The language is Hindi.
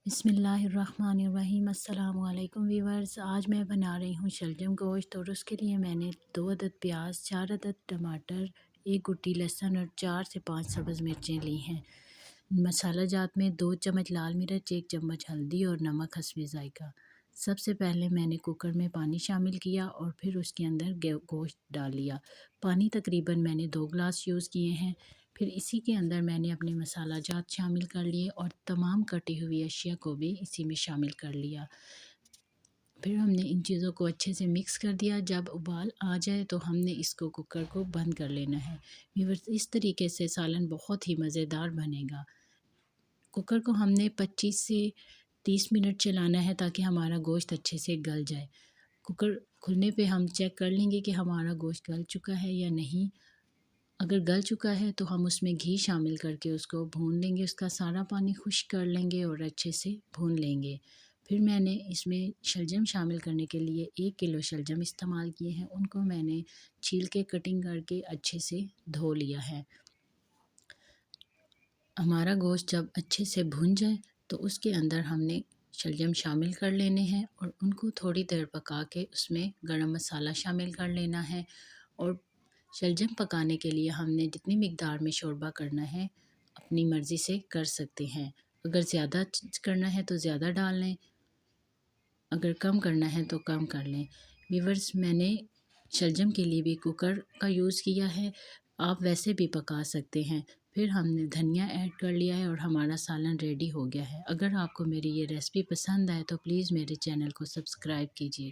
बिस्मिल्लाहिर्रहमानिर्रहीम। अस्सलाम वालेकुम वीवर्स। आज मैं बना रही हूँ शलजम गोश्त और उसके लिए मैंने 2 अदद प्याज, 4 अदद टमाटर, 1 गुट्टी लहसुन और 4 से 5 सब्ज़ मिर्चें ली हैं। मसाला जात में 2 चम्मच लाल मिर्च, 1 चम्मच हल्दी और नमक हस्बे ज़ायक़ा। सबसे पहले मैंने कुकर में पानी शामिल किया और फिर उसके अंदर गोश्त डाल लिया। पानी तकरीबन मैंने 2 गिलास यूज़ किए हैं। फिर इसी के अंदर मैंने अपने मसाला जात शामिल कर लिए और तमाम कटी हुई अशिया को भी इसी में शामिल कर लिया। फिर हमने इन चीज़ों को अच्छे से मिक्स कर दिया। जब उबाल आ जाए तो हमने इसको कुकर को बंद कर लेना है। व्यूअर्स, इस तरीके से सालन बहुत ही मज़ेदार बनेगा। कुकर को हमने 25 से 30 मिनट चलाना है ताकि हमारा गोश्त अच्छे से गल जाए। कुकर खुलने पे हम चेक कर लेंगे कि हमारा गोश्त गल चुका है या नहीं। अगर गल चुका है तो हम उसमें घी शामिल करके उसको भून लेंगे, उसका सारा पानी खुश्क कर लेंगे और अच्छे से भून लेंगे। फिर मैंने इसमें शलजम शामिल करने के लिए 1 किलो शलजम इस्तेमाल किए हैं। उनको मैंने छील के कटिंग करके अच्छे से धो लिया है। हमारा गोश्त जब अच्छे से भुन जाए तो उसके अंदर हमने शलजम शामिल कर लेने हैं और उनको थोड़ी देर पका के उसमें गरम मसाला शामिल कर लेना है। और शलजम पकाने के लिए हमने जितनी मिक़दार में शोरबा करना है अपनी मर्ज़ी से कर सकते हैं। अगर ज़्यादा करना है तो ज़्यादा डाल लें, अगर कम करना है तो कम कर लें। व्यूअर्स, मैंने शलजम के लिए भी कुकर का यूज़ किया है, आप वैसे भी पका सकते हैं। फिर हमने धनिया ऐड कर लिया है और हमारा सालन रेडी हो गया है। अगर आपको मेरी ये रेसिपी पसंद आए तो प्लीज़ मेरे चैनल को सब्सक्राइब कीजिए।